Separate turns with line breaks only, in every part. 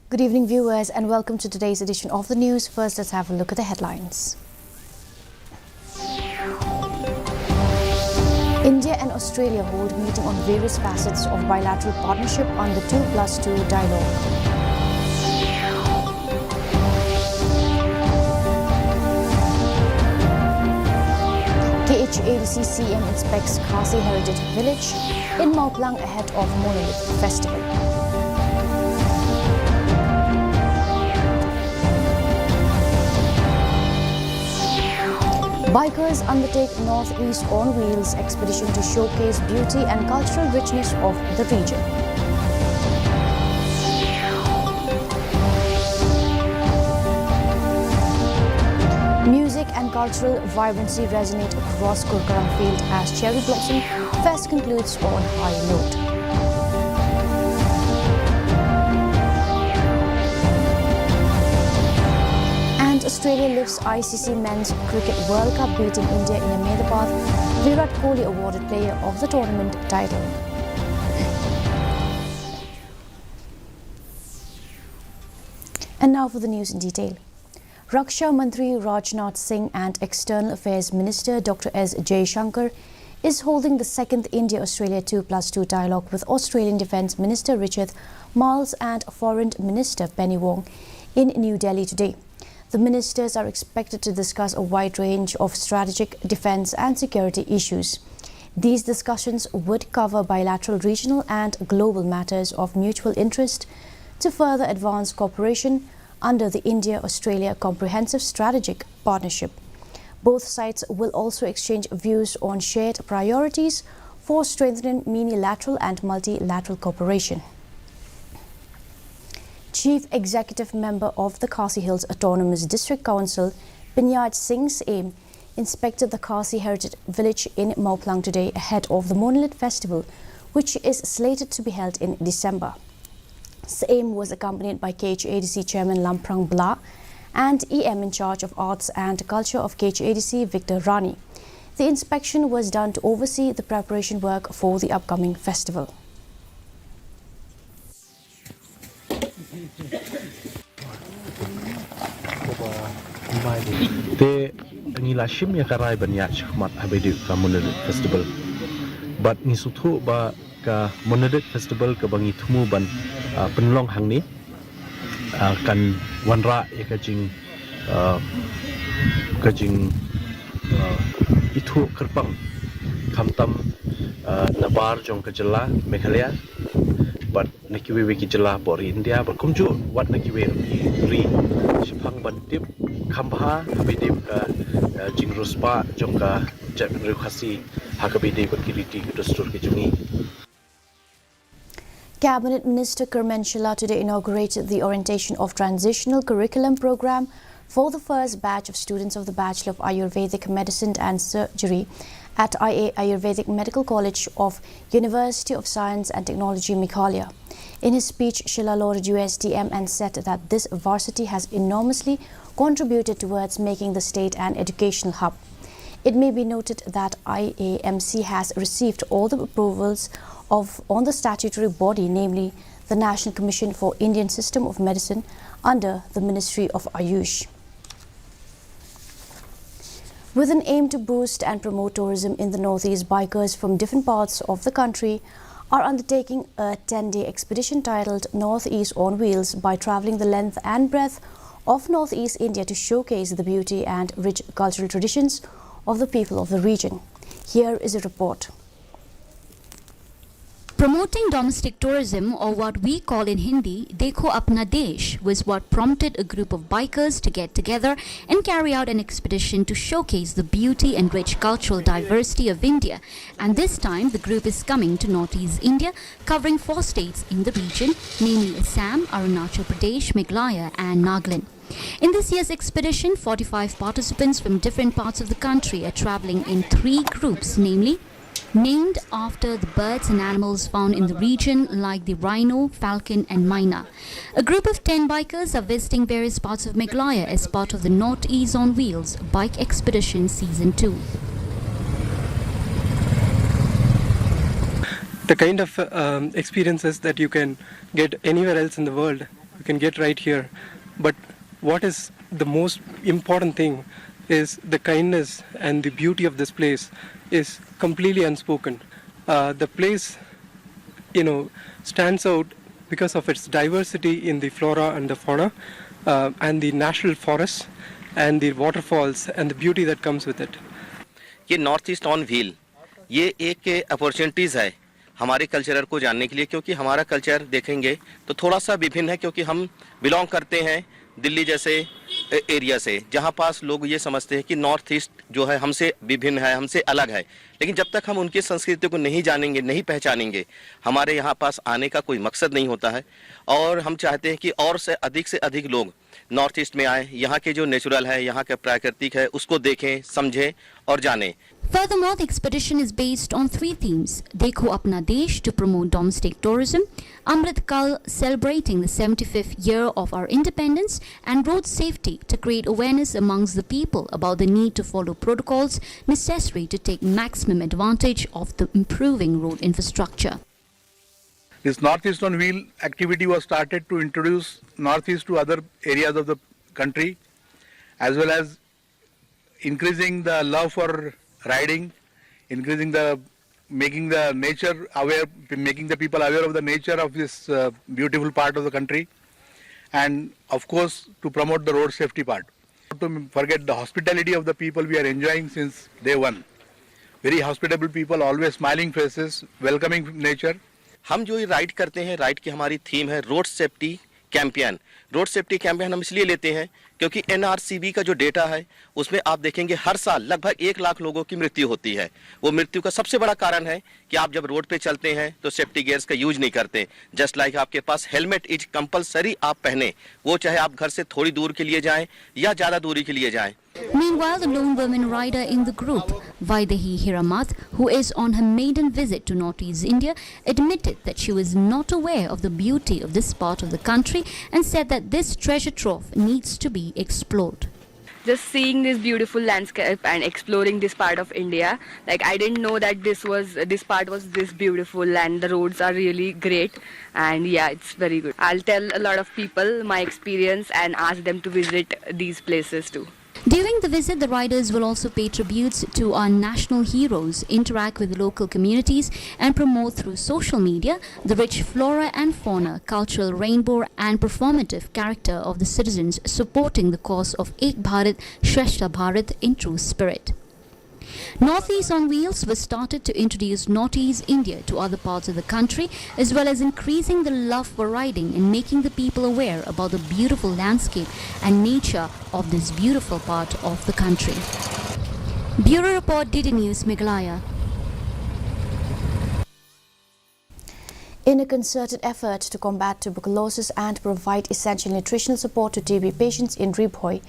Good evening, viewers, and welcome to today's edition of the news. First, let's have a look at the headlines. India and Australia hold meeting on various facets of bilateral partnership on the 2+2 dialogue. KHADC CM inspects Khasi Heritage Village in Mauplang ahead of Monolith Festival. Bikers undertake Northeast on Wheels expedition to showcase beauty and cultural richness of the region. Music and cultural vibrancy resonate across Kurkaram Field as Cherry Blossom Fest concludes on a high note. Australia lifts ICC Men's Cricket World Cup, beating India in Ahmedabad. Virat Kohli awarded Player of the Tournament title. And now for the news in detail. Raksha Mantri Rajnath Singh and External Affairs Minister Dr. S. Jaishankar is holding the second India-Australia 2+2 dialogue with Australian Defence Minister Richard Marles and Foreign Minister Penny Wong in New Delhi today. The ministers are expected to discuss a wide range of strategic, defence and security issues. These discussions would cover bilateral, regional and global matters of mutual interest to further advance cooperation under the India-Australia Comprehensive Strategic Partnership. Both sides will also exchange views on shared priorities for strengthening unilateral and multilateral cooperation. Chief Executive Member of the Khasi Hills Autonomous District Council, Pinyaj Singh's aim, inspected the Khasi Heritage Village in Mauplang today ahead of the Monolith Festival, which is slated to be held in December. Aim was accompanied by KHADC Chairman Lamprang Bla and EM in charge of Arts and Culture of KHADC, Victor Rani. The inspection was done to oversee the preparation work for the upcoming festival.
Te ngilashim ya karai banyak mat habedi ka Monolith Festival. But ni suthu ba ka Monolith Festival ka bangi thumu ban penlong hang ni kan wanra ya kajing itu kerpang kamtam nabar jong ka jela Meghalaya. But nakiwe ki jela bor India but kumju wat nakiwe ri shipang bantip Kambha habidib jingruspa jongka Japan Khasi hakabidib kiriti dustur ke jungi.
Cabinet Minister Kermenshila today inaugurated the orientation of transitional curriculum program for the first batch of students of the Bachelor of Ayurvedic Medicine and Surgery at IA Ayurvedic Medical College of University of Science and Technology, Meghalaya. In his speech, Shila lauded USDM and said that this varsity has enormously contributed towards making the state an educational hub. It may be noted that IAMC has received all the approvals on the statutory body, namely the National Commission for Indian System of Medicine under the Ministry of Ayush. With an aim to boost and promote tourism in the Northeast, bikers from different parts of the country are undertaking a 10-day expedition titled Northeast on Wheels by travelling the length and breadth of Northeast India to showcase the beauty and rich cultural traditions of the people of the region. Here is a report.
Promoting domestic tourism, or what we call in Hindi, Dekho Apna Desh, was what prompted a group of bikers to get together and carry out an expedition to showcase the beauty and rich cultural diversity of India. And this time, the group is coming to Northeast India, covering 4 states in the region, namely Assam, Arunachal Pradesh, Meghalaya and Nagaland. In this year's expedition, 45 participants from different parts of the country are travelling in 3 groups, namely named after the birds and animals found in the region like the rhino, falcon and myna. A group of 10 bikers are visiting various parts of Meghalaya as part of the Northeast on Wheels Bike Expedition Season 2.
The kind of experiences that you can get anywhere else in the world you can get right here. But what is the most important thing is the kindness and the beauty of this place is completely unspoken. The place, stands out because of its diversity in the flora and the fauna, and the natural forests and the waterfalls and the beauty that comes with it.
ये north east on wheel ये एक opportunities है हमारे culture को जानने के लिए, क्योंकि हमारा कल्चर देखेंगे तो थोड़ा सा विभिन्न है, क्योंकि हम बिलोंग करते हैं दिल्ली जैसे एरिया से, जहाँ पास लोग ये समझते हैं कि नॉर्थ ईस्ट जो है हमसे विभिन्न है, हमसे अलग है। लेकिन जब तक हम उनकी संस्कृति को नहीं जानेंगे, नहीं पहचानेंगे, हमारे यहाँ पास आने का कोई मकसद नहीं होता है। और हम चाहते हैं कि और से अधिक लोग नॉर्थ ईस्ट में आए, यहाँ के जो नेचुरल है, यहाँ के प्राकृतिक है, उसको देखें, समझें और जानें।
Furthermore, the expedition is based on three themes: Dekho Apna Desh to promote domestic tourism, Amrit Kal celebrating the 75th year of our independence, and road safety to create awareness amongst the people about the need to follow protocols necessary to take maximum advantage of the improving road infrastructure.
This Northeast on Wheel activity was started to introduce Northeast to other areas of the country, as well as increasing the love for riding, making the nature aware, making the people aware of the nature of this beautiful part of the country, and of course to promote the road safety part. Not to forget the hospitality of the people we are enjoying since day one. Very hospitable people, always smiling faces, welcoming nature.
हम जो ये ride करते हैं, ride की हमारी theme है road safety campaign. Road safety campaign हम इसलिए लेते हैं क्योंकि एनआरसीबी का जो डेटा है उसमें आप देखेंगे हर साल लगभग 1 लाख लोगों की मृत्यु होती है। वो मृत्यु का सबसे बड़ा कारण है कि आप जब रोड पे चलते हैं तो सेफ्टी गियर्स का यूज नहीं करते। जस्ट लाइक आपके पास हेलमेट इज कंपलसरी, आप पहने, वो चाहे आप घर से थोड़ी दूर के लिए जाएं या ज्यादा दूरी के लिए जाएं।
Meanwhile, the lone woman rider in the group, Vaidehi Hiramath, who is on her maiden visit to Northeast India, admitted that she was not aware of the beauty of this part of the country and said that this treasure trove needs to be explored.
Just seeing this beautiful landscape and exploring this part of India, like I didn't know that this part was this beautiful, and the roads are really great, and yeah, it's very good. I'll tell a lot of people my experience and ask them to visit these places too.
During the visit, the riders will also pay tributes to our national heroes, interact with local communities, and promote through social media the rich flora and fauna, cultural rainbow, and performative character of the citizens supporting the cause of Ek Bharat, Shrestha Bharat in true spirit. Northeast on Wheels was started to introduce Northeast India to other parts of the country, as well as increasing the love for riding and making the people aware about the beautiful landscape and nature of this beautiful part of the country. Bureau Report, DD News, Meghalaya.
In a concerted effort to combat tuberculosis and provide essential nutritional support to TB patients in Ribhoi,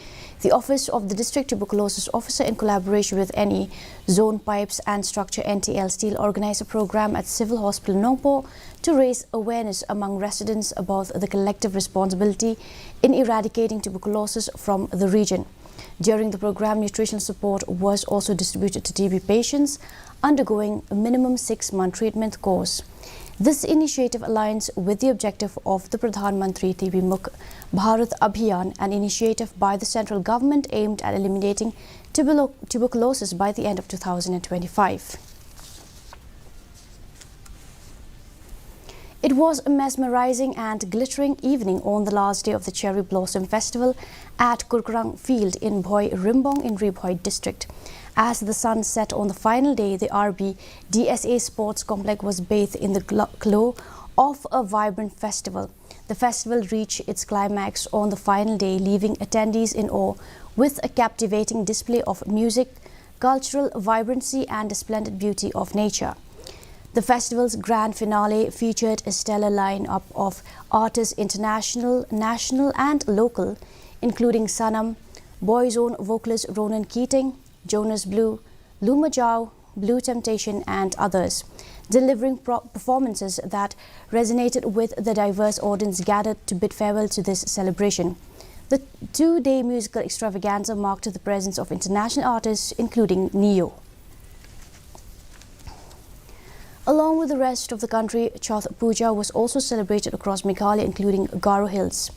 the Office of the District Tuberculosis Officer, in collaboration with NE, Zone Pipes and Structure NTL Steel, organized a program at Civil Hospital Nongpo to raise awareness among residents about the collective responsibility in eradicating tuberculosis from the region. During the program, nutritional support was also distributed to TB patients undergoing a minimum 6-month treatment course. This initiative aligns with the objective of the Pradhan Mantri TB Mukh Bharat Abhiyan, an initiative by the central government aimed at eliminating tuberculosis by the end of 2025. It was a mesmerizing and glittering evening on the last day of the Cherry Blossom Festival at Kurkrang Field in Bhoi Rimbong in Ribhoi district. As the sun set on the final day, the RB DSA Sports Complex was bathed in the glow of a vibrant festival. The festival reached its climax on the final day, leaving attendees in awe with a captivating display of music, cultural vibrancy, and the splendid beauty of nature. The festival's grand finale featured a stellar lineup of artists, international, national, and local, including Sanam, Boyzone vocalist Ronan Keating, Jonas Blue, Luma Jao, Blue Temptation, and others, delivering performances that resonated with the diverse audience gathered to bid farewell to this celebration. The 2-day musical extravaganza marked the presence of international artists, including Neo. Along with the rest of the country, Chhath Puja was also celebrated across Meghalaya, including Garo Hills.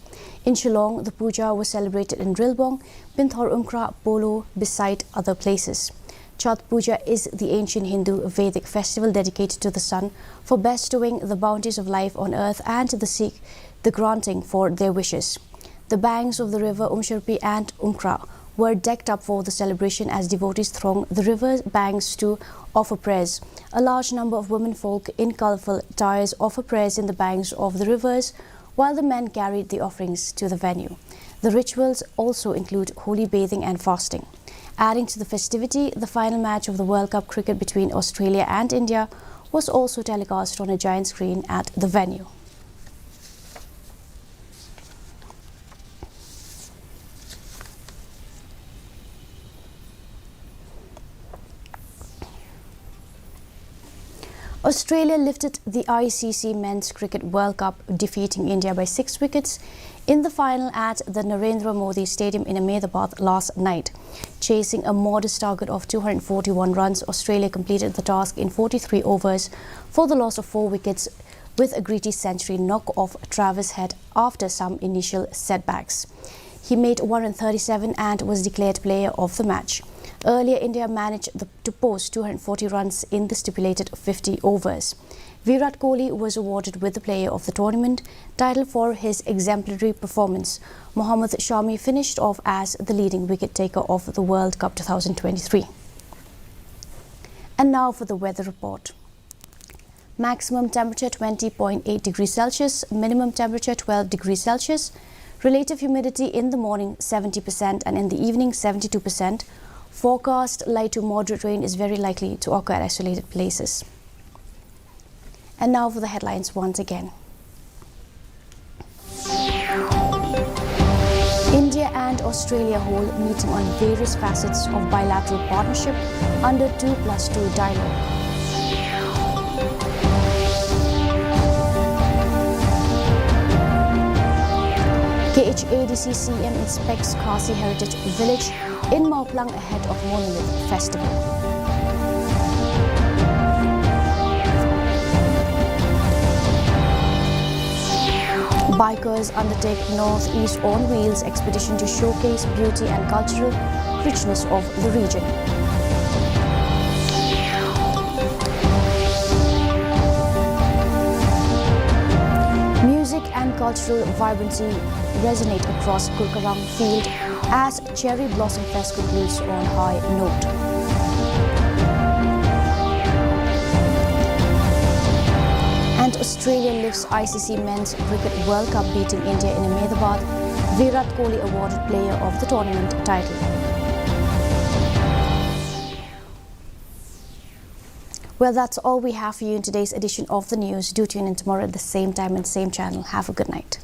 In Shillong, the puja was celebrated in Rilbong, Binthor Umkra, Polo, beside other places. Chhath Puja is the ancient Hindu Vedic festival dedicated to the sun for bestowing the bounties of life on earth and to the Sikh the granting for their wishes. The banks of the river Umsharpi and Umkra were decked up for the celebration as devotees thronged the river banks to offer prayers. A large number of women folk in colourful attires offer prayers in the banks of the rivers, while the men carried the offerings to the venue. The rituals also include holy bathing and fasting. Adding to the festivity, the final match of the World Cup cricket between Australia and India was also telecast on a giant screen at the venue. Australia lifted the ICC Men's Cricket World Cup, defeating India by 6 wickets in the final at the Narendra Modi Stadium in Ahmedabad last night. Chasing a modest target of 241 runs, Australia completed the task in 43 overs for the loss of 4 wickets with a gritty century knock off Travis Head after some initial setbacks. He made 137 and was declared player of the match. Earlier, India managed to post 240 runs in the stipulated 50 overs. Virat Kohli was awarded with the Player of the Tournament title for his exemplary performance. Mohammad Shami finished off as the leading wicket-taker of the World Cup 2023. And now for the weather report. Maximum temperature 20.8 degrees Celsius, minimum temperature 12 degrees Celsius, relative humidity in the morning 70% and in the evening 72%. Forecast light to moderate rain is very likely to occur at isolated places. And now for the headlines once again. India and Australia hold meeting on various facets of bilateral partnership under 2+2 dialogue. KHADC CM inspects Khasi Heritage Village in Mauplang ahead of Monolith Festival. Bikers undertake North-East on Wheels expedition to showcase beauty and cultural richness of the region. Music and cultural vibrancy resonate across Kurkarang Field as Cherry Blossom Fest concludes on high note. And Australia lifts ICC Men's Cricket World Cup, beating India in Ahmedabad. Virat Kohli awarded Player of the Tournament title. Well, that's all we have for you in today's edition of the news. Do tune in tomorrow at the same time and same channel. Have a good night.